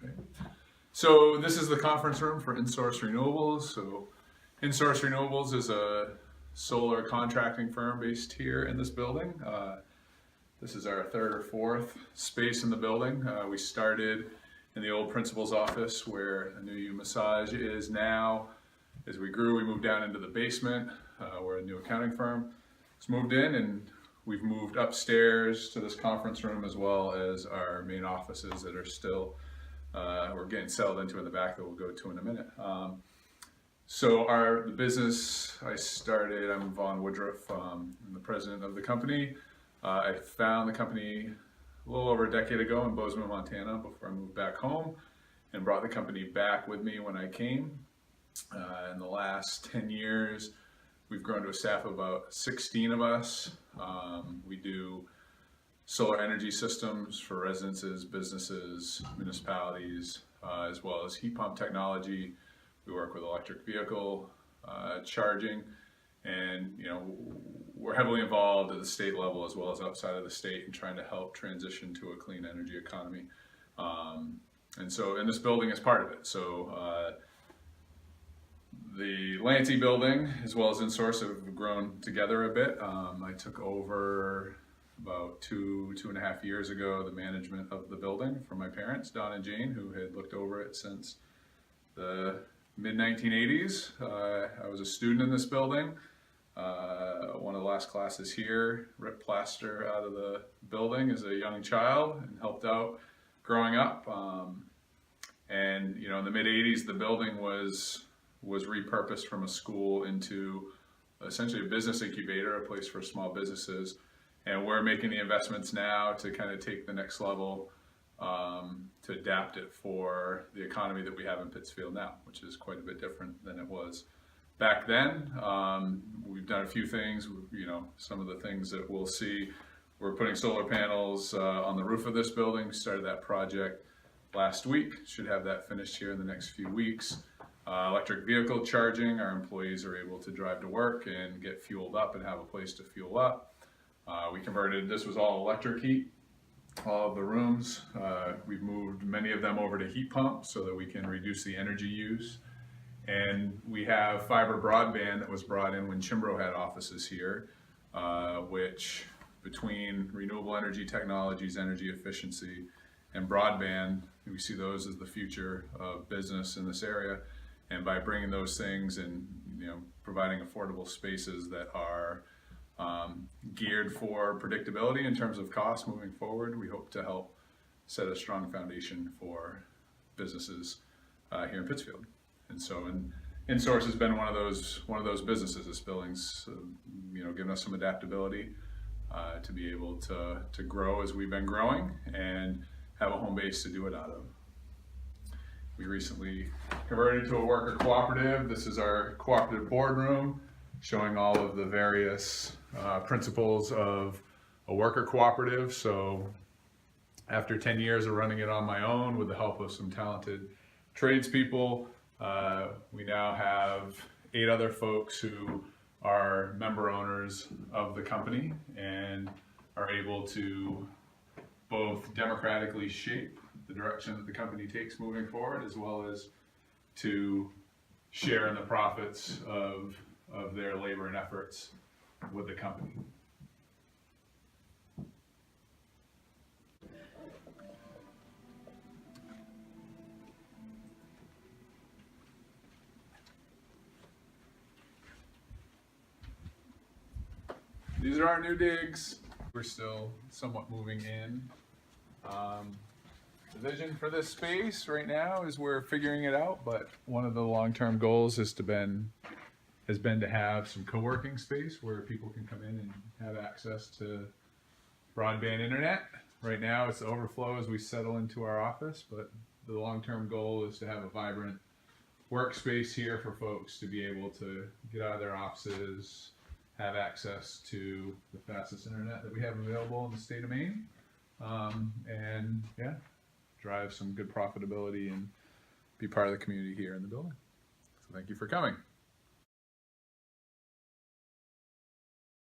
Okay. So this is the conference room for Insource Renewables. So Insource Renewables is a solar contracting firm based here in this building. This is our third or fourth space in the building. We started in the old principal's office where a new massage is now. As we grew, we moved down into the basement where a new accounting firm has moved in, and we've moved upstairs to this conference room as well as our main offices that are still, we're getting settled into in the back that we'll go to in a minute. So the business I started, I'm Vaughn Woodruff, I'm the president of the company. I found the company a little over a decade ago in Bozeman, Montana before I moved back home, and brought the company back with me when I came. In the last 10 years, we've grown to a staff of about 16 of us. We do solar energy systems for residences, businesses, municipalities, as well as heat pump technology. We work with electric vehicle charging, and we're heavily involved at the state level as well as outside of the state in trying to help transition to a clean energy economy. And this building is part of it. So the Lanty building as well as Insource have grown together a bit. I took over about two and a half years ago the management of the building from my parents, Don and Jane, who had looked over it since the mid-1980s. I was a student in this building. One of the last classes here, ripped plaster out of the building as a young child and helped out growing up. And in the mid-80s, the building was repurposed from a school into essentially a business incubator, a place for small businesses. And we're making the investments now to kind of take the next level, to adapt it for the economy that we have in Pittsfield now, which is quite a bit different than it was back then. We've done a few things, some of the things that we'll see. We're putting solar panels on the roof of this building. Started that project last week. Should have that finished here in the next few weeks. Electric vehicle charging. Our employees are able to drive to work and get fueled up and have a place to fuel up. We converted, this was all electric heat, all of the rooms. We've moved many of them over to heat pumps so that we can reduce the energy use. And we have fiber broadband that was brought in when Chimbro had offices here, which between renewable energy technologies, energy efficiency, and broadband, we see those as the future of business in this area. And by bringing those things and providing affordable spaces that are geared for predictability in terms of cost moving forward, we hope to help set a strong foundation for businesses here in Pittsfield. And so Insource has been one of those businesses. This building's given us some adaptability to be able to grow as we've been growing and have a home base to do it out of. We recently converted to a worker cooperative. This is our cooperative boardroom, showing all of the various principles of a worker cooperative. So after 10 years of running it on my own with the help of some talented tradespeople, we now have 8 other folks who are member owners of the company and are able to both democratically shape the direction that the company takes moving forward, as well as to share in the profits of their labor and efforts with the company. These are our new digs. We're still somewhat moving in. The vision for this space right now is we're figuring it out, but one of the long-term goals has been to have some co-working space where people can come in and have access to broadband internet. Right now it's the overflow as we settle into our office, but the long-term goal is to have a vibrant workspace here for folks to be able to get out of their offices, have access to the fastest internet that we have available in the state of Maine, and drive some good profitability and be part of the community here in the building. So thank you for coming.